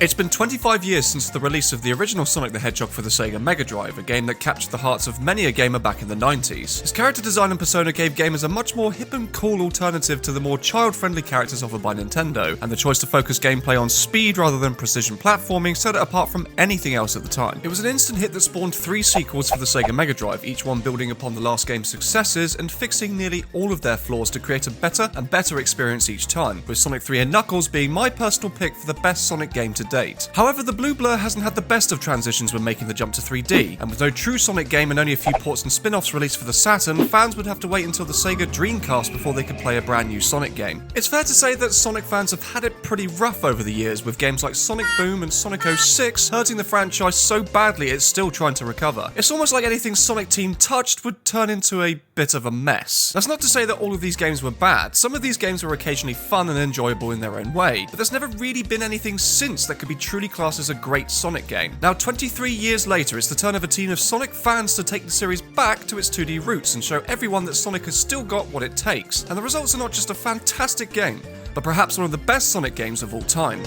It's been 25 years since the release of the original Sonic the Hedgehog for the Sega Mega Drive, a game that captured the hearts of many a gamer back in the 90s. His character design and persona gave gamers a much more hip and cool alternative to the more child-friendly characters offered by Nintendo, and the choice to focus gameplay on speed rather than precision platforming set it apart from anything else at the time. It was an instant hit that spawned 3 sequels for the Sega Mega Drive, each one building upon the last game's successes and fixing nearly all of their flaws to create a better and better experience each time, with Sonic 3 and Knuckles being my personal pick for the best Sonic game to date. However, the Blue Blur hasn't had the best of transitions when making the jump to 3D, and with no true Sonic game and only a few ports and spin-offs released for the Saturn, fans would have to wait until the Sega Dreamcast before they could play a brand new Sonic game. It's fair to say that Sonic fans have had it pretty rough over the years, with games like Sonic Boom and Sonic 06 hurting the franchise so badly it's still trying to recover. It's almost like anything Sonic Team touched would turn into a bit of a mess. That's not to say that all of these games were bad. Some of these games were occasionally fun and enjoyable in their own way, but there's never really been anything since that could be truly classed as a great Sonic game. Now, 23 years later, it's the turn of a team of Sonic fans to take the series back to its 2D roots and show everyone that Sonic has still got what it takes. And the results are not just a fantastic game, but perhaps one of the best Sonic games of all time.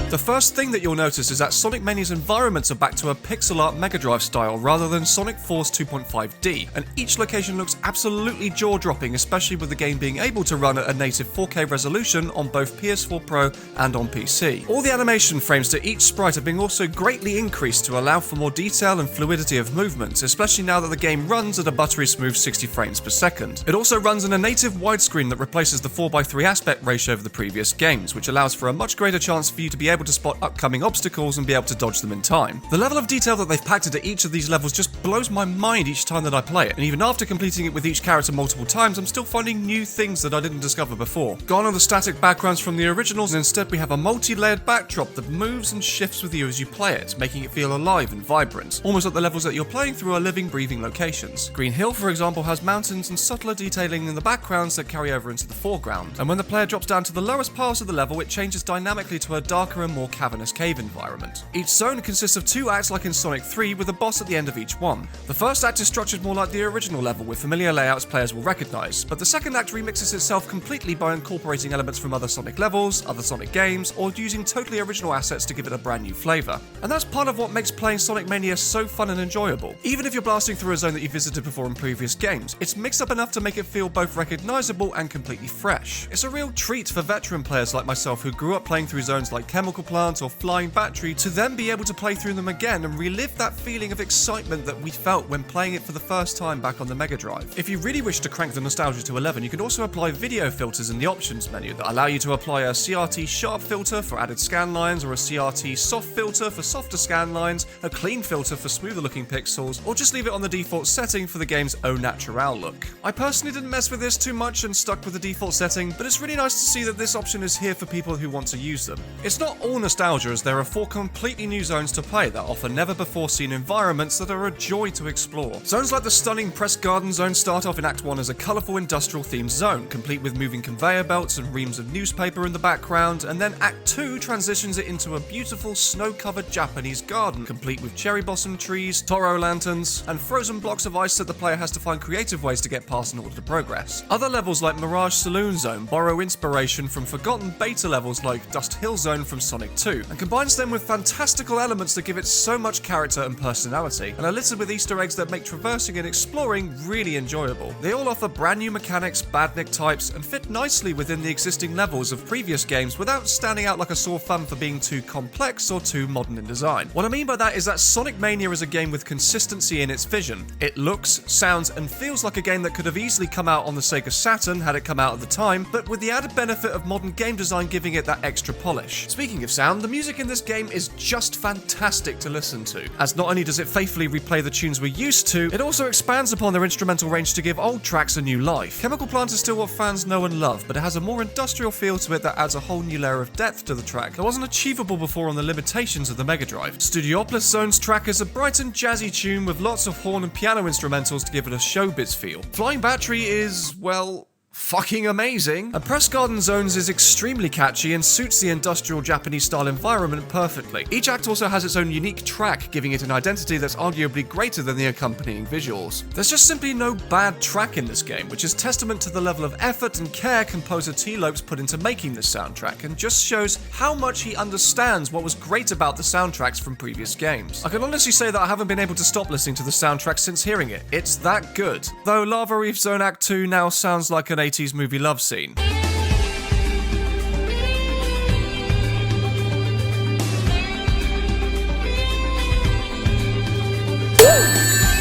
The first thing that you'll notice is that Sonic Mania's environments are back to a pixel art Mega Drive style rather than Sonic 4's 2.5D, and each location looks absolutely jaw-dropping, especially with the game being able to run at a native 4K resolution on both PS4 Pro and on PC. All the animation frames to each sprite are being also greatly increased to allow for more detail and fluidity of movement, especially now that the game runs at a buttery smooth 60 frames per second. It also runs in a native widescreen that replaces the 4:3 aspect ratio of the previous games, which allows for a much greater chance for you to be able to spot upcoming obstacles and be able to dodge them in time. The level of detail that they've packed into each of these levels just blows my mind each time that I play it, and even after completing it with each character multiple times, I'm still finding new things that I didn't discover before. Gone are the static backgrounds from the originals, and instead we have a multi-layered backdrop that moves and shifts with you as you play it, making it feel alive and vibrant, almost like the levels that you're playing through are living, breathing locations. Green Hill, for example, has mountains and subtler detailing in the backgrounds that carry over into the foreground, and when the player drops down to the lowest parts of the level, it changes dynamically to a darker and more cavernous cave environment. Each zone consists of 2 acts like in Sonic 3, with a boss at the end of each one. The first act is structured more like the original level, with familiar layouts players will recognise, but the second act remixes itself completely by incorporating elements from other Sonic levels, other Sonic games, or using totally original assets to give it a brand new flavour. And that's part of what makes playing Sonic Mania so fun and enjoyable. Even if you're blasting through a zone that you visited before in previous games, it's mixed up enough to make it feel both recognisable and completely fresh. It's a real treat for veteran players like myself who grew up playing through zones like Chemical Plant or Flying Battery to then be able to play through them again and relive that feeling of excitement that we felt when playing it for the first time back on the Mega Drive. If you really wish to crank the nostalgia to 11, you can also apply video filters in the options menu that allow you to apply a CRT sharp filter for added scan lines, or a CRT soft filter for softer scan lines, a clean filter for smoother looking pixels, or just leave it on the default setting for the game's au naturel look. I personally didn't mess with this too much and stuck with the default setting, but it's really nice to see that this option is here for people who want to use them. It's not all nostalgia, as there are 4 completely new zones to play that offer never before seen environments that are a joy to explore. Zones like the stunning Press Garden Zone start off in Act 1 as a colourful industrial themed zone, complete with moving conveyor belts and reams of newspaper in the background, and then Act 2 transitions it into a beautiful snow-covered Japanese garden, complete with cherry blossom trees, Toro lanterns, and frozen blocks of ice that the player has to find creative ways to get past in order to progress. Other levels like Mirage Saloon Zone borrow inspiration from forgotten beta levels like Dust Hill Zone from Sonic 2, and combines them with fantastical elements that give it so much character and personality, and are littered with Easter eggs that make traversing and exploring really enjoyable. They all offer brand new mechanics, badnik types, and fit nicely within the existing levels of previous games without standing out like a sore thumb for being too complex or too modern in design. What I mean by that is that Sonic Mania is a game with consistency in its vision. It looks, sounds, and feels like a game that could have easily come out on the Sega Saturn had it come out at the time, but with the added benefit of modern game design giving it that extra polish. Speaking of sound, the music in this game is just fantastic to listen to, as not only does it faithfully replay the tunes we're used to, it also expands upon their instrumental range to give old tracks a new life. Chemical Plant is still what fans know and love, but it has a more industrial feel to it that adds a whole new layer of depth to the track that wasn't achievable before on the limitations of the Mega Drive. Studiopolis Zone's track is a bright and jazzy tune with lots of horn and piano instrumentals to give it a showbiz feel. Flying Battery is, well, fucking amazing. And Press Garden Zones is extremely catchy and suits the industrial Japanese style environment perfectly. Each act also has its own unique track, giving it an identity that's arguably greater than the accompanying visuals. There's just simply no bad track in this game, which is testament to the level of effort and care composer T. Lopes put into making this soundtrack, and just shows how much he understands what was great about the soundtracks from previous games. I can honestly say that I haven't been able to stop listening to the soundtrack since hearing it. It's that good. Though Lava Reef Zone Act 2 now sounds like an 80s movie love scene.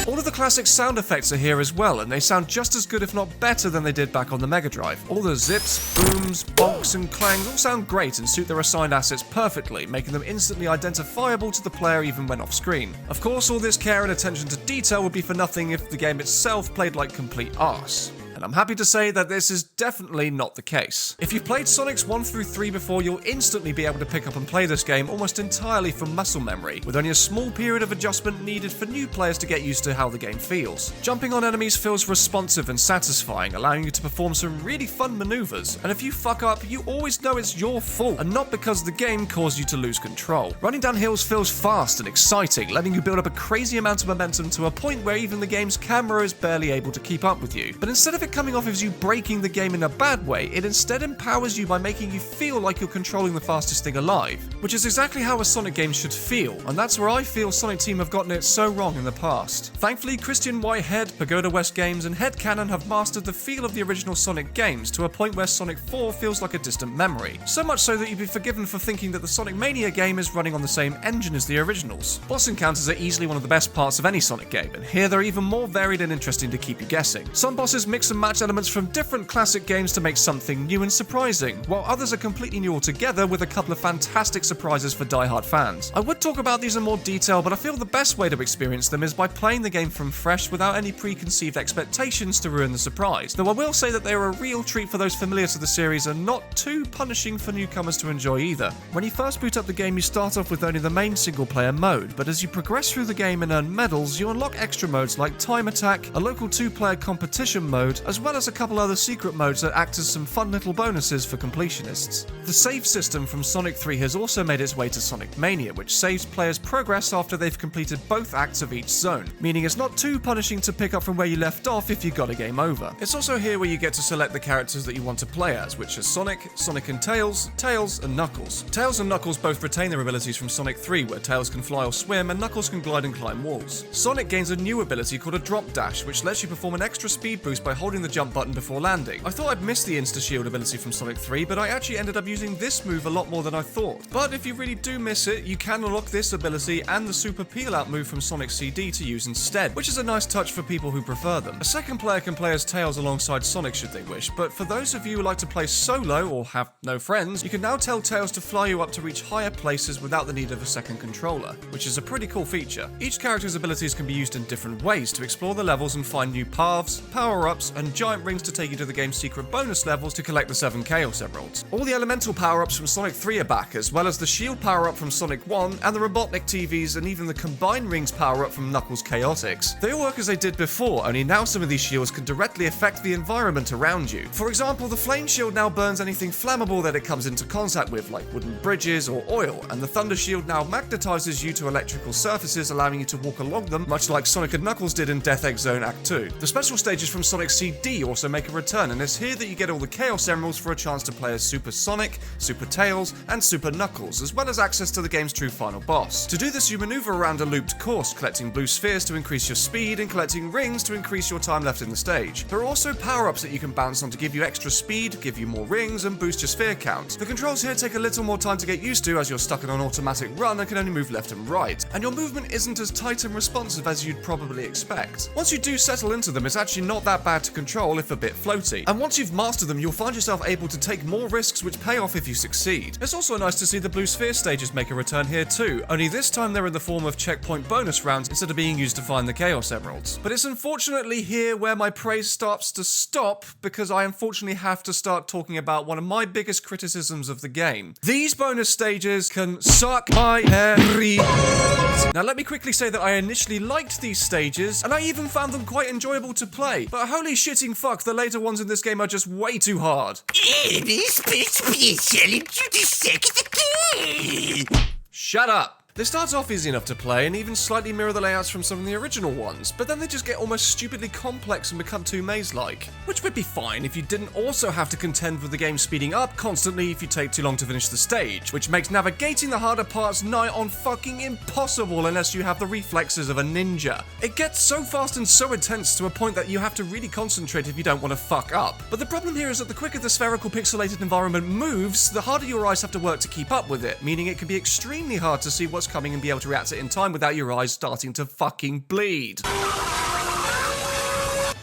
All of the classic sound effects are here as well, and they sound just as good if not better than they did back on the Mega Drive. All the zips, booms, bonks and clangs all sound great and suit their assigned assets perfectly, making them instantly identifiable to the player even when off screen. Of course, all this care and attention to detail would be for nothing if the game itself played like complete arse. And I'm happy to say that this is definitely not the case. If you've played Sonics 1 through 3 before, you'll instantly be able to pick up and play this game almost entirely from muscle memory, with only a small period of adjustment needed for new players to get used to how the game feels. Jumping on enemies feels responsive and satisfying, allowing you to perform some really fun maneuvers, and if you fuck up, you always know it's your fault, and not because the game caused you to lose control. Running down hills feels fast and exciting, letting you build up a crazy amount of momentum to a point where even the game's camera is barely able to keep up with you. But instead of it coming off as you breaking the game in a bad way, it instead empowers you by making you feel like you're controlling the fastest thing alive, which is exactly how a Sonic game should feel, and that's where I feel Sonic Team have gotten it so wrong in the past. Thankfully, Christian Whitehead, Pagoda West Games, and Headcanon have mastered the feel of the original Sonic games to a point where Sonic 4 feels like a distant memory, so much so that you'd be forgiven for thinking that the Sonic Mania game is running on the same engine as the originals. Boss encounters are easily one of the best parts of any Sonic game, and here they're even more varied and interesting to keep you guessing. Some bosses mix and match elements from different classic games to make something new and surprising, while others are completely new altogether with a couple of fantastic surprises for die-hard fans. I would talk about these in more detail, but I feel the best way to experience them is by playing the game from fresh without any preconceived expectations to ruin the surprise, though I will say that they are a real treat for those familiar to the series and not too punishing for newcomers to enjoy either. When you first boot up the game, you start off with only the main single-player mode, but as you progress through the game and earn medals, you unlock extra modes like Time Attack, a local 2-player competition mode, as well as a couple other secret modes that act as some fun little bonuses for completionists. The save system from Sonic 3 has also made its way to Sonic Mania, which saves players' progress after they've completed both acts of each zone, meaning it's not too punishing to pick up from where you left off if you got a game over. It's also here where you get to select the characters that you want to play as, which are Sonic, Sonic and Tails, Tails and Knuckles. Tails and Knuckles both retain their abilities from Sonic 3, where Tails can fly or swim and Knuckles can glide and climb walls. Sonic gains a new ability called a Drop Dash, which lets you perform an extra speed boost by holding the jump button before landing. I thought I'd missed the Insta-Shield ability from Sonic 3, but I actually ended up using this move a lot more than I thought. But if you really do miss it, you can unlock this ability and the Super Peel-Out move from Sonic CD to use instead, which is a nice touch for people who prefer them. A second player can play as Tails alongside Sonic should they wish, but for those of you who like to play solo or have no friends, you can now tell Tails to fly you up to reach higher places without the need of a second controller, which is a pretty cool feature. Each character's abilities can be used in different ways to explore the levels and find new paths, power-ups, and giant rings to take you to the game's secret bonus levels to collect the 7 Chaos Emeralds. All the elemental power-ups from Sonic 3 are back, as well as the shield power-up from Sonic 1, and the Robotnik TVs, and even the combined rings power-up from Knuckles Chaotix. They all work as they did before, only now some of these shields can directly affect the environment around you. For example, the Flame Shield now burns anything flammable that it comes into contact with, like wooden bridges or oil, and the Thunder Shield now magnetizes you to electrical surfaces, allowing you to walk along them, much like Sonic and Knuckles did in Death Egg Zone Act 2. The special stages from Sonic CD also make a return, and it's here that you get all the Chaos Emeralds for a chance to play as Super Sonic, Super Tails, and Super Knuckles, as well as access to the game's true final boss. To do this, you maneuver around a looped course, collecting blue spheres to increase your speed and collecting rings to increase your time left in the stage. There are also power-ups that you can bounce on to give you extra speed, give you more rings, and boost your sphere count. The controls here take a little more time to get used to as you're stuck in an automatic run and can only move left and right, and your movement isn't as tight and responsive as you'd probably expect. Once you do settle into them, it's actually not that bad to control if a bit floaty, and once you've mastered them, you'll find yourself able to take more risks which pay off if you succeed. It's also nice to see the blue sphere stages make a return here too, only this time they're in the form of checkpoint bonus rounds instead of being used to find the Chaos Emeralds. But it's unfortunately here where my praise starts to stop, because I unfortunately have to start talking about one of my biggest criticisms of the game. These bonus stages can suck my hairy. Now let me quickly say that I initially liked these stages, and I even found them quite enjoyable to play, but holy shitting fuck, the later ones in this game are just way too hard. Shut up! They start off easy enough to play and even slightly mirror the layouts from some of the original ones, but then they just get almost stupidly complex and become too maze-like. Which would be fine if you didn't also have to contend with the game speeding up constantly if you take too long to finish the stage, which makes navigating the harder parts nigh on fucking impossible unless you have the reflexes of a ninja. It gets so fast and so intense to a point that you have to really concentrate if you don't want to fuck up. But the problem here is that the quicker the spherical pixelated environment moves, the harder your eyes have to work to keep up with it, meaning it can be extremely hard to see what's coming and be able to react to it in time without your eyes starting to fucking bleed.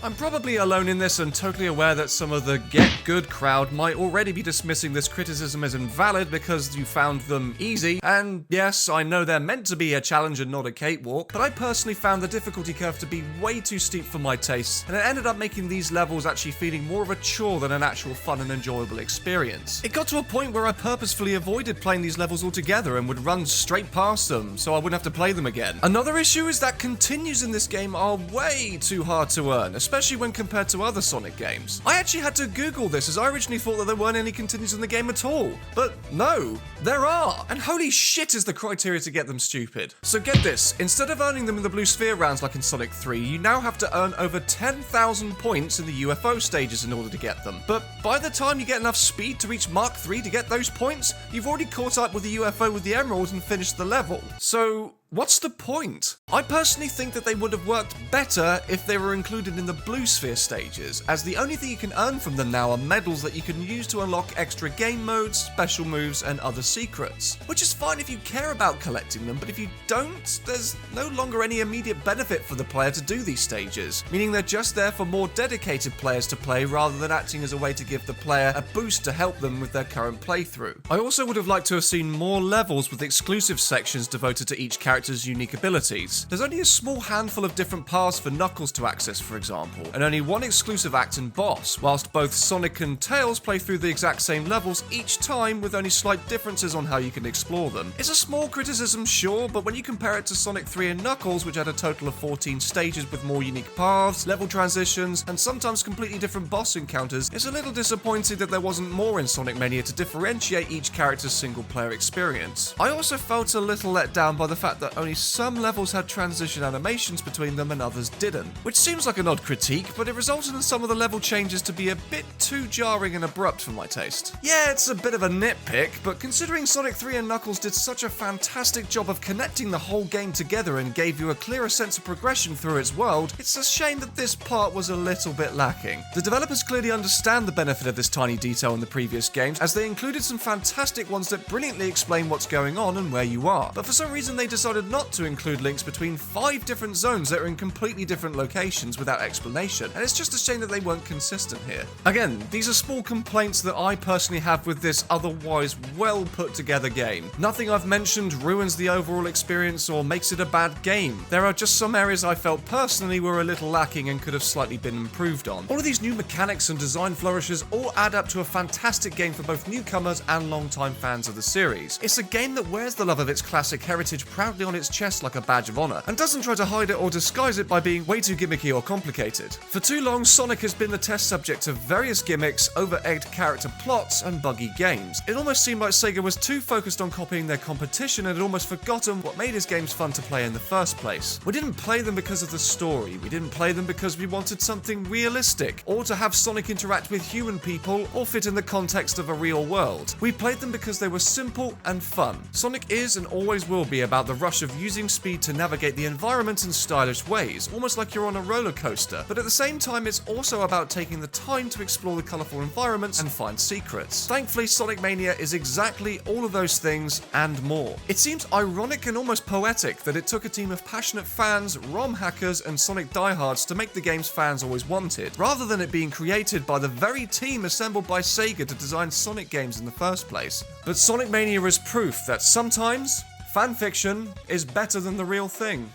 I'm probably alone in this and totally aware that some of the Get Good crowd might already be dismissing this criticism as invalid because you found them easy, and yes, I know they're meant to be a challenge and not a cakewalk, but I personally found the difficulty curve to be way too steep for my taste, and it ended up making these levels actually feeling more of a chore than an actual fun and enjoyable experience. It got to a point where I purposefully avoided playing these levels altogether and would run straight past them, so I wouldn't have to play them again. Another issue is that continues in this game are way too hard to earn, especially when compared to other Sonic games. I actually had to Google this as I originally thought that there weren't any continues in the game at all. But no, there are. And holy shit is the criteria to get them stupid. So get this, instead of earning them in the blue sphere rounds like in Sonic 3, you now have to earn over 10,000 points in the UFO stages in order to get them. But by the time you get enough speed to reach Mark 3 to get those points, you've already caught up with the UFO with the emerald and finished the level. So what's the point? I personally think that they would have worked better if they were included in the blue sphere stages, as the only thing you can earn from them now are medals that you can use to unlock extra game modes, special moves, and other secrets. Which is fine if you care about collecting them, but if you don't, there's no longer any immediate benefit for the player to do these stages, meaning they're just there for more dedicated players to play rather than acting as a way to give the player a boost to help them with their current playthrough. I also would have liked to have seen more levels with exclusive sections devoted to each character's unique abilities. There's only a small handful of different paths for Knuckles to access, for example, and only one exclusive act and boss, whilst both Sonic and Tails play through the exact same levels each time with only slight differences on how you can explore them. It's a small criticism, sure, but when you compare it to Sonic 3 and Knuckles, which had a total of 14 stages with more unique paths, level transitions, and sometimes completely different boss encounters, it's a little disappointing that there wasn't more in Sonic Mania to differentiate each character's single-player experience. I also felt a little let down by the fact that only some levels had transition animations between them and others didn't, which seems like an odd critique, but it resulted in some of the level changes to be a bit too jarring and abrupt for my taste. Yeah, it's a bit of a nitpick, but considering Sonic 3 and Knuckles did such a fantastic job of connecting the whole game together and gave you a clearer sense of progression through its world, it's a shame that this part was a little bit lacking. The developers clearly understand the benefit of this tiny detail in the previous games, as they included some fantastic ones that brilliantly explain what's going on and where you are, but for some reason they decided not to include links between 5 different zones that are in completely different locations without explanation, and it's just a shame that they weren't consistent here. Again, these are small complaints that I personally have with this otherwise well put together game. Nothing I've mentioned ruins the overall experience or makes it a bad game. There are just some areas I felt personally were a little lacking and could have slightly been improved on. All of these new mechanics and design flourishes all add up to a fantastic game for both newcomers and long-time fans of the series. It's a game that wears the love of its classic heritage proudly on its chest like a badge of honor, and doesn't try to hide it or disguise it by being way too gimmicky or complicated. For too long, Sonic has been the test subject of various gimmicks, over-egged character plots, and buggy games. It almost seemed like Sega was too focused on copying their competition and had almost forgotten what made his games fun to play in the first place. We didn't play them because of the story, we didn't play them because we wanted something realistic, or to have Sonic interact with human people, or fit in the context of a real world. We played them because they were simple and fun. Sonic is and always will be about the rush of using speed to navigate the environment in stylish ways, almost like you're on a roller coaster, but at the same time it's also about taking the time to explore the colourful environments and find secrets. Thankfully, Sonic Mania is exactly all of those things and more. It seems ironic and almost poetic that it took a team of passionate fans, ROM hackers, and Sonic diehards to make the games fans always wanted, rather than it being created by the very team assembled by Sega to design Sonic games in the first place. But Sonic Mania is proof that sometimes fan fiction is better than the real thing.